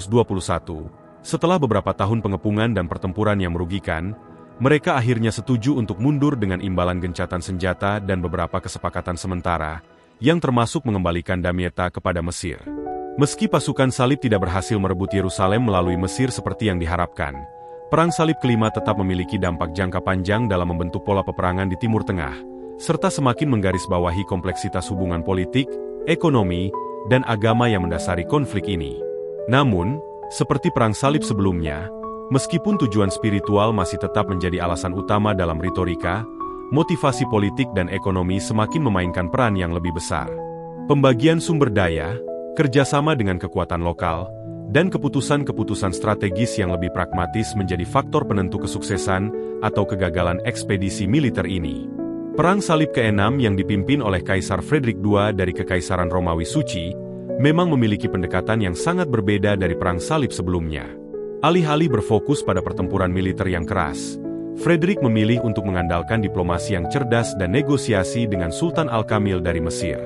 setelah beberapa tahun pengepungan dan pertempuran yang merugikan, mereka akhirnya setuju untuk mundur dengan imbalan gencatan senjata dan beberapa kesepakatan sementara, yang termasuk mengembalikan Damietta kepada Mesir. Meski pasukan salib tidak berhasil merebut Yerusalem melalui Mesir seperti yang diharapkan, Perang Salib kelima tetap memiliki dampak jangka panjang dalam membentuk pola peperangan di Timur Tengah, serta semakin menggarisbawahi kompleksitas hubungan politik, ekonomi, dan agama yang mendasari konflik ini. Namun, seperti Perang Salib sebelumnya, meskipun tujuan spiritual masih tetap menjadi alasan utama dalam retorika, motivasi politik dan ekonomi semakin memainkan peran yang lebih besar. Pembagian sumber daya, kerjasama dengan kekuatan lokal, dan keputusan-keputusan strategis yang lebih pragmatis menjadi faktor penentu kesuksesan atau kegagalan ekspedisi militer ini. Perang Salib ke-6 yang dipimpin oleh Kaisar Frederick II dari Kekaisaran Romawi Suci, memang memiliki pendekatan yang sangat berbeda dari Perang Salib sebelumnya. Alih-alih berfokus pada pertempuran militer yang keras, Frederick memilih untuk mengandalkan diplomasi yang cerdas dan negosiasi dengan Sultan Al-Kamil dari Mesir.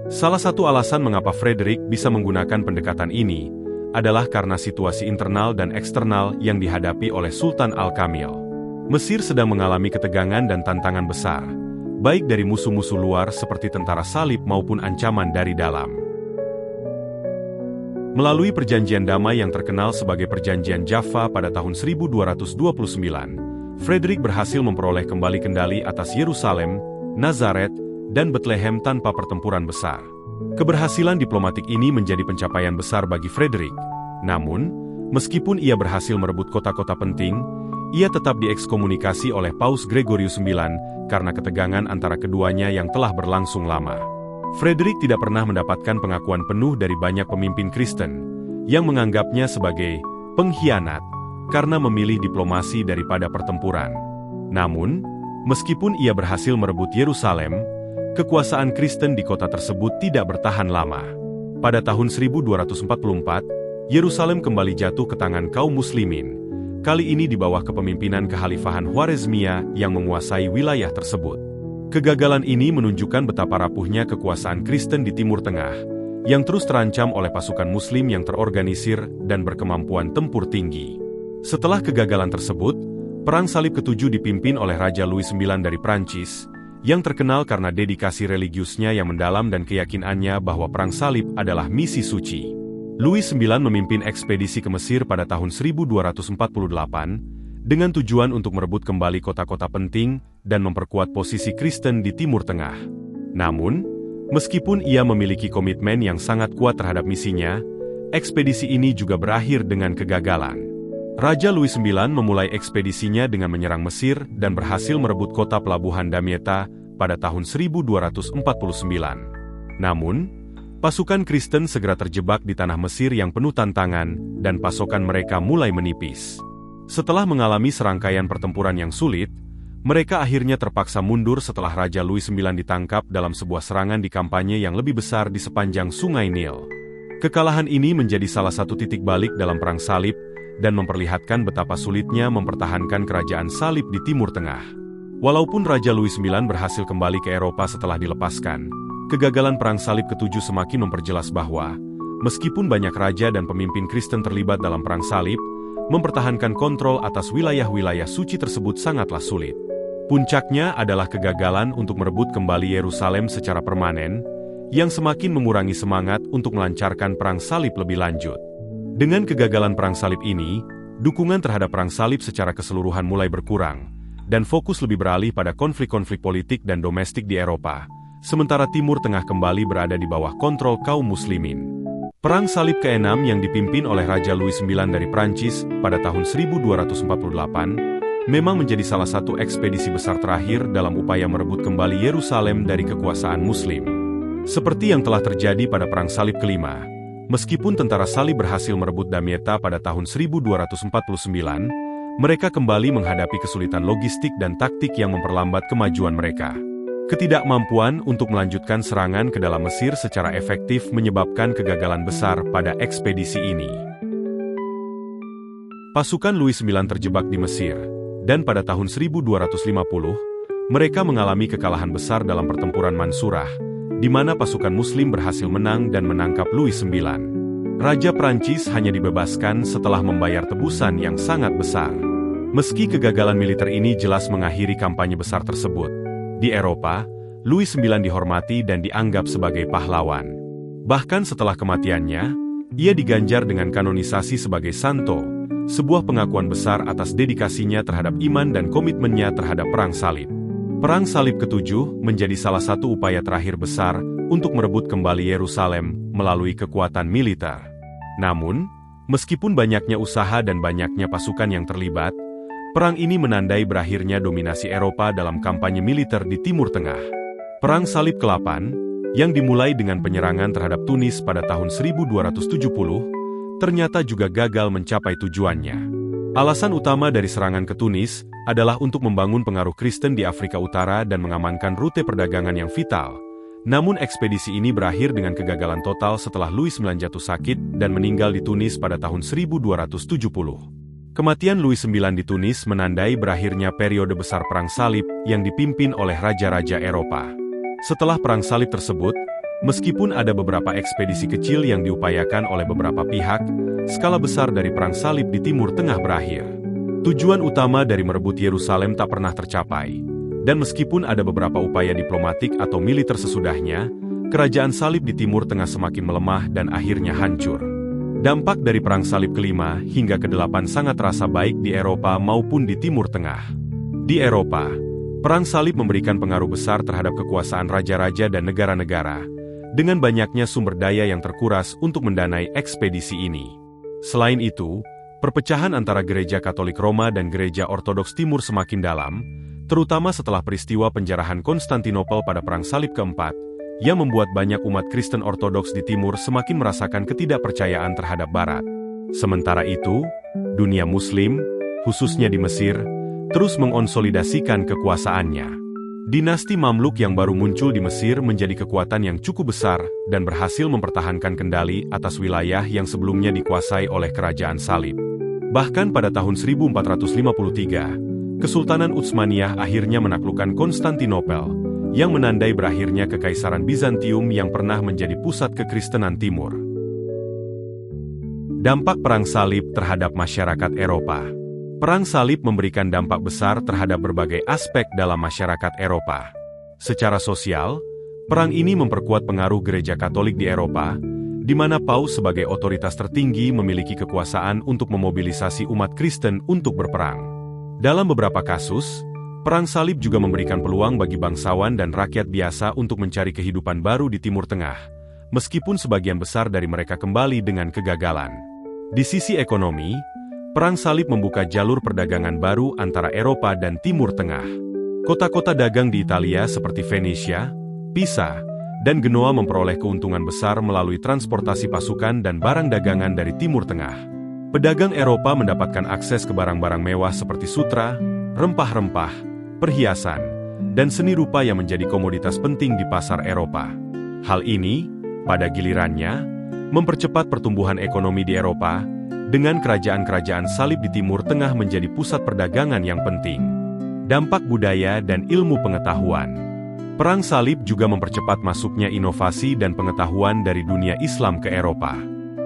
Salah satu alasan mengapa Frederick bisa menggunakan pendekatan ini adalah karena situasi internal dan eksternal yang dihadapi oleh Sultan Al-Kamil. Mesir sedang mengalami ketegangan dan tantangan besar, baik dari musuh-musuh luar seperti tentara salib maupun ancaman dari dalam. Melalui perjanjian damai yang terkenal sebagai Perjanjian Jaffa pada tahun 1229, Frederick berhasil memperoleh kembali kendali atas Yerusalem, Nazaret, dan Bethlehem tanpa pertempuran besar. Keberhasilan diplomatik ini menjadi pencapaian besar bagi Frederick. Namun, meskipun ia berhasil merebut kota-kota penting, ia tetap diekskomunikasi oleh Paus Gregorius IX karena ketegangan antara keduanya yang telah berlangsung lama. Frederick tidak pernah mendapatkan pengakuan penuh dari banyak pemimpin Kristen, yang menganggapnya sebagai pengkhianat, karena memilih diplomasi daripada pertempuran. Namun, meskipun ia berhasil merebut Yerusalem, kekuasaan Kristen di kota tersebut tidak bertahan lama. Pada tahun 1244, Yerusalem kembali jatuh ke tangan kaum muslimin, kali ini di bawah kepemimpinan Kekhalifahan Khwarezmiyah yang menguasai wilayah tersebut. Kegagalan ini menunjukkan betapa rapuhnya kekuasaan Kristen di Timur Tengah, yang terus terancam oleh pasukan Muslim yang terorganisir dan berkemampuan tempur tinggi. Setelah kegagalan tersebut, Perang Salib ke-7 dipimpin oleh Raja Louis IX dari Prancis, yang terkenal karena dedikasi religiusnya yang mendalam dan keyakinannya bahwa Perang Salib adalah misi suci. Louis IX memimpin ekspedisi ke Mesir pada tahun 1248, dengan tujuan untuk merebut kembali kota-kota penting dan memperkuat posisi Kristen di Timur Tengah. Namun, meskipun ia memiliki komitmen yang sangat kuat terhadap misinya, ekspedisi ini juga berakhir dengan kegagalan. Raja Louis IX memulai ekspedisinya dengan menyerang Mesir dan berhasil merebut kota pelabuhan Damietta pada tahun 1249. Namun, pasukan Kristen segera terjebak di tanah Mesir yang penuh tantangan dan pasokan mereka mulai menipis. Setelah mengalami serangkaian pertempuran yang sulit, mereka akhirnya terpaksa mundur setelah Raja Louis IX ditangkap dalam sebuah serangan di kampanye yang lebih besar di sepanjang Sungai Nil. Kekalahan ini menjadi salah satu titik balik dalam Perang Salib dan memperlihatkan betapa sulitnya mempertahankan kerajaan salib di Timur Tengah. Walaupun Raja Louis IX berhasil kembali ke Eropa setelah dilepaskan, kegagalan Perang Salib ke-7 semakin memperjelas bahwa, meskipun banyak raja dan pemimpin Kristen terlibat dalam Perang Salib, mempertahankan kontrol atas wilayah-wilayah suci tersebut sangatlah sulit. Puncaknya adalah kegagalan untuk merebut kembali Yerusalem secara permanen, yang semakin mengurangi semangat untuk melancarkan Perang Salib lebih lanjut. Dengan kegagalan Perang Salib ini, dukungan terhadap Perang Salib secara keseluruhan mulai berkurang, dan fokus lebih beralih pada konflik-konflik politik dan domestik di Eropa, sementara Timur Tengah kembali berada di bawah kontrol kaum muslimin. Perang Salib ke-6 yang dipimpin oleh Raja Louis IX dari Prancis pada tahun 1248, memang menjadi salah satu ekspedisi besar terakhir dalam upaya merebut kembali Yerusalem dari kekuasaan Muslim. Seperti yang telah terjadi pada Perang Salib ke-5, meskipun tentara salib berhasil merebut Damietta pada tahun 1249, mereka kembali menghadapi kesulitan logistik dan taktik yang memperlambat kemajuan mereka. Ketidakmampuan untuk melanjutkan serangan ke dalam Mesir secara efektif menyebabkan kegagalan besar pada ekspedisi ini. Pasukan Louis IX terjebak di Mesir, dan pada tahun 1250, mereka mengalami kekalahan besar dalam pertempuran Mansurah, di mana pasukan Muslim berhasil menang dan menangkap Louis IX. Raja Prancis hanya dibebaskan setelah membayar tebusan yang sangat besar. Meski kegagalan militer ini jelas mengakhiri kampanye besar tersebut, di Eropa, Louis IX dihormati dan dianggap sebagai pahlawan. Bahkan setelah kematiannya, ia diganjar dengan kanonisasi sebagai santo, sebuah pengakuan besar atas dedikasinya terhadap iman dan komitmennya terhadap Perang Salib. Perang Salib ke-7 menjadi salah satu upaya terakhir besar untuk merebut kembali Yerusalem melalui kekuatan militer. Namun, meskipun banyaknya usaha dan banyaknya pasukan yang terlibat, perang ini menandai berakhirnya dominasi Eropa dalam kampanye militer di Timur Tengah. Perang Salib ke-8, yang dimulai dengan penyerangan terhadap Tunis pada tahun 1270, ternyata juga gagal mencapai tujuannya. Alasan utama dari serangan ke Tunis adalah untuk membangun pengaruh Kristen di Afrika Utara dan mengamankan rute perdagangan yang vital. Namun ekspedisi ini berakhir dengan kegagalan total setelah Louis IX jatuh sakit dan meninggal di Tunis pada tahun 1270. Kematian Louis IX di Tunis menandai berakhirnya periode besar Perang Salib yang dipimpin oleh raja-raja Eropa. Setelah Perang Salib tersebut, meskipun ada beberapa ekspedisi kecil yang diupayakan oleh beberapa pihak, skala besar dari Perang Salib di Timur Tengah berakhir. Tujuan utama dari merebut Yerusalem tak pernah tercapai, dan meskipun ada beberapa upaya diplomatik atau militer sesudahnya, kerajaan salib di Timur Tengah semakin melemah dan akhirnya hancur. Dampak dari Perang Salib ke-5 hingga ke-8 sangat terasa baik di Eropa maupun di Timur Tengah. Di Eropa, Perang Salib memberikan pengaruh besar terhadap kekuasaan raja-raja dan negara-negara, dengan banyaknya sumber daya yang terkuras untuk mendanai ekspedisi ini. Selain itu, perpecahan antara Gereja Katolik Roma dan Gereja Ortodoks Timur semakin dalam, terutama setelah peristiwa penjarahan Konstantinopel pada Perang Salib ke-4, yang membuat banyak umat Kristen Ortodoks di Timur semakin merasakan ketidakpercayaan terhadap Barat. Sementara itu, dunia Muslim, khususnya di Mesir, terus mengonsolidasikan kekuasaannya. Dinasti Mamluk yang baru muncul di Mesir menjadi kekuatan yang cukup besar dan berhasil mempertahankan kendali atas wilayah yang sebelumnya dikuasai oleh Kerajaan Salib. Bahkan pada tahun 1453, Kesultanan Utsmaniyah akhirnya menaklukkan Konstantinopel, yang menandai berakhirnya Kekaisaran Bizantium yang pernah menjadi pusat kekristenan Timur. Dampak Perang Salib terhadap masyarakat Eropa. Perang Salib memberikan dampak besar terhadap berbagai aspek dalam masyarakat Eropa. Secara sosial, perang ini memperkuat pengaruh Gereja Katolik di Eropa, di mana Paus sebagai otoritas tertinggi memiliki kekuasaan untuk memobilisasi umat Kristen untuk berperang. Dalam beberapa kasus, Perang Salib juga memberikan peluang bagi bangsawan dan rakyat biasa untuk mencari kehidupan baru di Timur Tengah, meskipun sebagian besar dari mereka kembali dengan kegagalan. Di sisi ekonomi, Perang Salib membuka jalur perdagangan baru antara Eropa dan Timur Tengah. Kota-kota dagang di Italia seperti Venesia, Pisa, dan Genoa memperoleh keuntungan besar melalui transportasi pasukan dan barang dagangan dari Timur Tengah. Pedagang Eropa mendapatkan akses ke barang-barang mewah seperti sutra, rempah-rempah, perhiasan, dan seni rupa yang menjadi komoditas penting di pasar Eropa. Hal ini, pada gilirannya, mempercepat pertumbuhan ekonomi di Eropa, dengan kerajaan-kerajaan salib di Timur Tengah menjadi pusat perdagangan yang penting. Dampak budaya dan ilmu pengetahuan. Perang Salib juga mempercepat masuknya inovasi dan pengetahuan dari dunia Islam ke Eropa.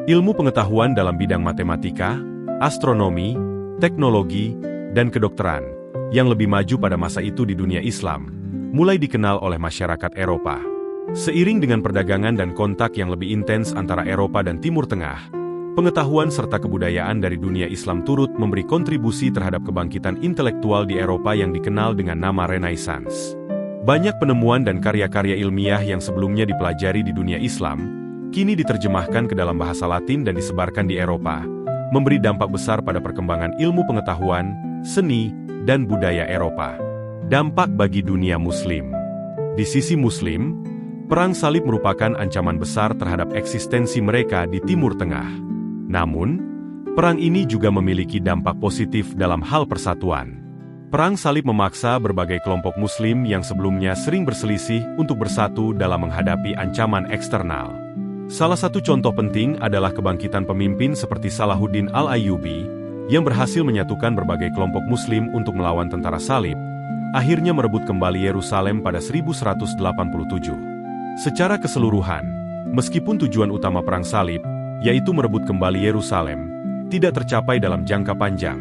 Ilmu pengetahuan dalam bidang matematika, astronomi, teknologi, dan kedokteran, yang lebih maju pada masa itu di dunia Islam, mulai dikenal oleh masyarakat Eropa. Seiring dengan perdagangan dan kontak yang lebih intens antara Eropa dan Timur Tengah, pengetahuan serta kebudayaan dari dunia Islam turut memberi kontribusi terhadap kebangkitan intelektual di Eropa yang dikenal dengan nama Renaissance. Banyak penemuan dan karya-karya ilmiah yang sebelumnya dipelajari di dunia Islam, kini diterjemahkan ke dalam bahasa Latin dan disebarkan di Eropa, memberi dampak besar pada perkembangan ilmu pengetahuan, seni, dan budaya Eropa. Dampak bagi dunia Muslim. Di sisi Muslim, Perang Salib merupakan ancaman besar terhadap eksistensi mereka di Timur Tengah. Namun, perang ini juga memiliki dampak positif dalam hal persatuan. Perang Salib memaksa berbagai kelompok Muslim yang sebelumnya sering berselisih untuk bersatu dalam menghadapi ancaman eksternal. Salah satu contoh penting adalah kebangkitan pemimpin seperti Salahuddin Al-Ayyubi, yang berhasil menyatukan berbagai kelompok Muslim untuk melawan tentara Salib, akhirnya merebut kembali Yerusalem pada 1187. Secara keseluruhan, meskipun tujuan utama Perang Salib, yaitu merebut kembali Yerusalem, tidak tercapai dalam jangka panjang.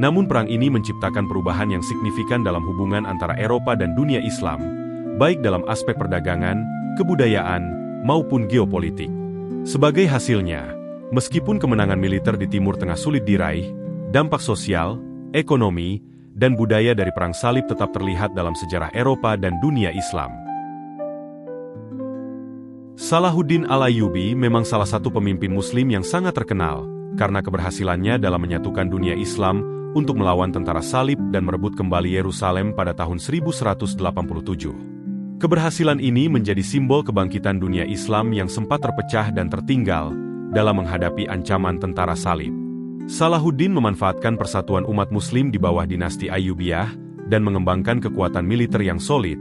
Namun perang ini menciptakan perubahan yang signifikan dalam hubungan antara Eropa dan dunia Islam, baik dalam aspek perdagangan, kebudayaan, maupun geopolitik. Sebagai hasilnya, meskipun kemenangan militer di Timur Tengah sulit diraih, dampak sosial, ekonomi, dan budaya dari Perang Salib tetap terlihat dalam sejarah Eropa dan dunia Islam. Salahuddin Al-Ayyubi memang salah satu pemimpin Muslim yang sangat terkenal, karena keberhasilannya dalam menyatukan dunia Islam untuk melawan tentara Salib dan merebut kembali Yerusalem pada tahun 1187. Keberhasilan ini menjadi simbol kebangkitan dunia Islam yang sempat terpecah dan tertinggal dalam menghadapi ancaman tentara Salib. Salahuddin memanfaatkan persatuan umat Muslim di bawah dinasti Ayyubiyah dan mengembangkan kekuatan militer yang solid,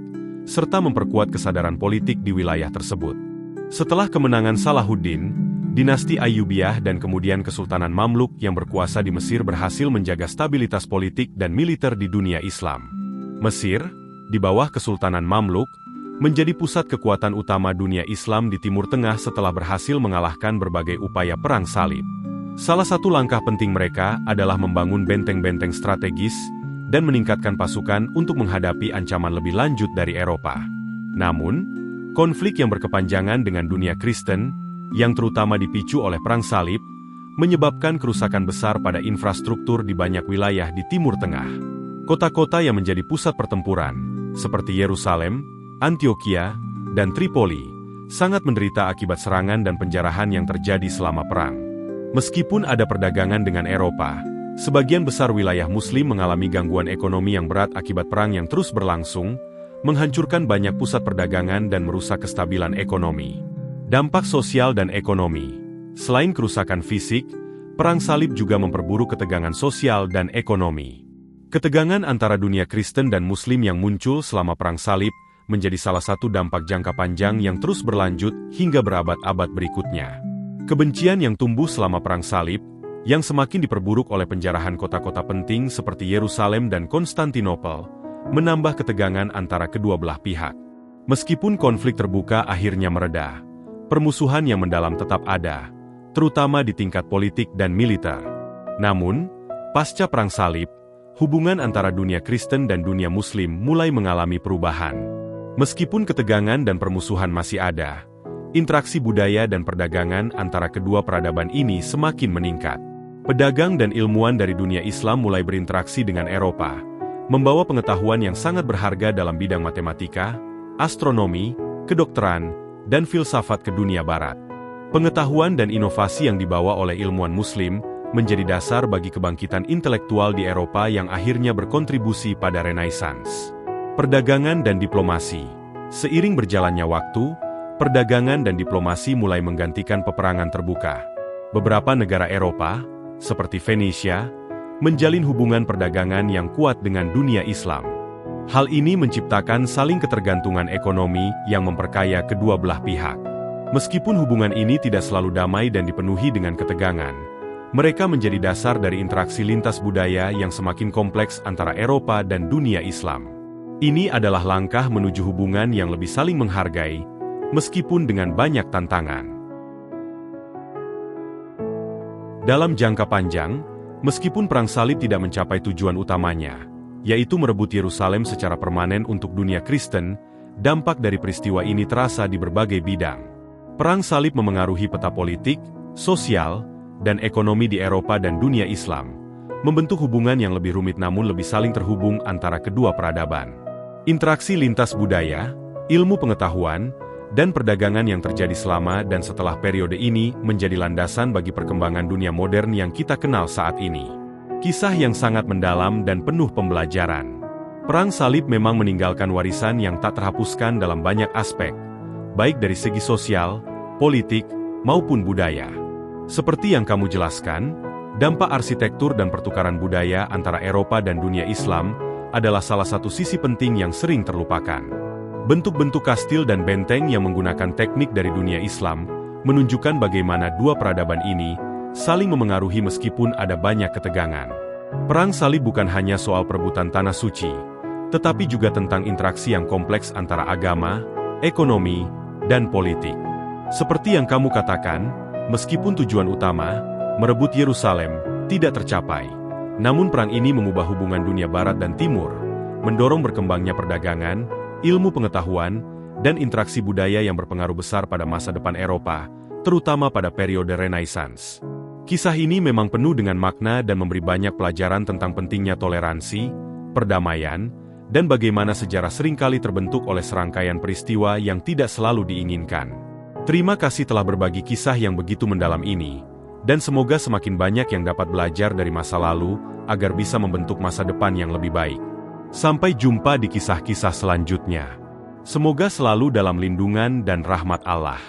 serta memperkuat kesadaran politik di wilayah tersebut. Setelah kemenangan Salahuddin, dinasti Ayyubiyah dan kemudian Kesultanan Mamluk yang berkuasa di Mesir berhasil menjaga stabilitas politik dan militer di dunia Islam. Mesir, di bawah Kesultanan Mamluk, menjadi pusat kekuatan utama dunia Islam di Timur Tengah setelah berhasil mengalahkan berbagai upaya Perang Salib. Salah satu langkah penting mereka adalah membangun benteng-benteng strategis dan meningkatkan pasukan untuk menghadapi ancaman lebih lanjut dari Eropa. Namun, konflik yang berkepanjangan dengan dunia Kristen, yang terutama dipicu oleh Perang Salib, menyebabkan kerusakan besar pada infrastruktur di banyak wilayah di Timur Tengah. Kota-kota yang menjadi pusat pertempuran, seperti Yerusalem, Antioquia, dan Tripoli, sangat menderita akibat serangan dan penjarahan yang terjadi selama perang. Meskipun ada perdagangan dengan Eropa, sebagian besar wilayah Muslim mengalami gangguan ekonomi yang berat akibat perang yang terus berlangsung, menghancurkan banyak pusat perdagangan dan merusak kestabilan ekonomi. Dampak sosial dan ekonomi. Selain kerusakan fisik, Perang Salib juga memperburuk ketegangan sosial dan ekonomi. Ketegangan antara dunia Kristen dan Muslim yang muncul selama Perang Salib menjadi salah satu dampak jangka panjang yang terus berlanjut hingga berabad-abad berikutnya. Kebencian yang tumbuh selama Perang Salib, yang semakin diperburuk oleh penjarahan kota-kota penting seperti Yerusalem dan Konstantinopel, menambah ketegangan antara kedua belah pihak. Meskipun konflik terbuka akhirnya mereda, permusuhan yang mendalam tetap ada, terutama di tingkat politik dan militer. Namun, pasca Perang Salib, hubungan antara dunia Kristen dan dunia Muslim mulai mengalami perubahan. Meskipun ketegangan dan permusuhan masih ada, interaksi budaya dan perdagangan antara kedua peradaban ini semakin meningkat. Pedagang dan ilmuwan dari dunia Islam mulai berinteraksi dengan Eropa, membawa pengetahuan yang sangat berharga dalam bidang matematika, astronomi, kedokteran, dan filsafat ke dunia barat. Pengetahuan dan inovasi yang dibawa oleh ilmuwan Muslim menjadi dasar bagi kebangkitan intelektual di Eropa yang akhirnya berkontribusi pada Renaissance. Perdagangan dan diplomasi. Seiring berjalannya waktu, perdagangan dan diplomasi mulai menggantikan peperangan terbuka. Beberapa negara Eropa, seperti Venesia, menjalin hubungan perdagangan yang kuat dengan dunia Islam. Hal ini menciptakan saling ketergantungan ekonomi yang memperkaya kedua belah pihak. Meskipun hubungan ini tidak selalu damai dan dipenuhi dengan ketegangan, mereka menjadi dasar dari interaksi lintas budaya yang semakin kompleks antara Eropa dan dunia Islam. Ini adalah langkah menuju hubungan yang lebih saling menghargai, meskipun dengan banyak tantangan. Dalam jangka panjang, meskipun Perang Salib tidak mencapai tujuan utamanya, yaitu merebut Yerusalem secara permanen untuk dunia Kristen, dampak dari peristiwa ini terasa di berbagai bidang. Perang Salib memengaruhi peta politik, sosial, dan ekonomi di Eropa dan dunia Islam, membentuk hubungan yang lebih rumit namun lebih saling terhubung antara kedua peradaban. Interaksi lintas budaya, ilmu pengetahuan, dan perdagangan yang terjadi selama dan setelah periode ini menjadi landasan bagi perkembangan dunia modern yang kita kenal saat ini. Kisah yang sangat mendalam dan penuh pembelajaran. Perang Salib memang meninggalkan warisan yang tak terhapuskan dalam banyak aspek, baik dari segi sosial, politik, maupun budaya. Seperti yang kamu jelaskan, dampak arsitektur dan pertukaran budaya antara Eropa dan dunia Islam adalah salah satu sisi penting yang sering terlupakan. Bentuk-bentuk kastil dan benteng yang menggunakan teknik dari dunia Islam menunjukkan bagaimana dua peradaban ini saling memengaruhi meskipun ada banyak ketegangan. Perang Salib bukan hanya soal perebutan tanah suci, tetapi juga tentang interaksi yang kompleks antara agama, ekonomi, dan politik. Seperti yang kamu katakan, meskipun tujuan utama, merebut Yerusalem, tidak tercapai, namun perang ini mengubah hubungan dunia Barat dan Timur, mendorong berkembangnya perdagangan, ilmu pengetahuan, dan interaksi budaya yang berpengaruh besar pada masa depan Eropa, terutama pada periode Renaissance. Kisah ini memang penuh dengan makna dan memberi banyak pelajaran tentang pentingnya toleransi, perdamaian, dan bagaimana sejarah seringkali terbentuk oleh serangkaian peristiwa yang tidak selalu diinginkan. Terima kasih telah berbagi kisah yang begitu mendalam ini, dan semoga semakin banyak yang dapat belajar dari masa lalu agar bisa membentuk masa depan yang lebih baik. Sampai jumpa di kisah-kisah selanjutnya. Semoga selalu dalam lindungan dan rahmat Allah.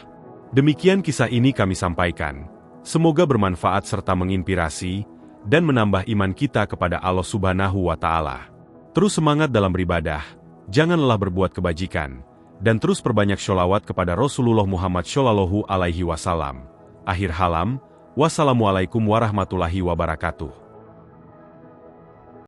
Demikian kisah ini kami sampaikan. Semoga bermanfaat serta menginspirasi dan menambah iman kita kepada Allah Subhanahu wa Ta'ala. Terus semangat dalam beribadah, jangan lelah berbuat kebajikan, dan terus perbanyak sholawat kepada Rasulullah Muhammad Shallallahu Alaihi Wasallam. Akhir halam, wassalamualaikum warahmatullahi wabarakatuh.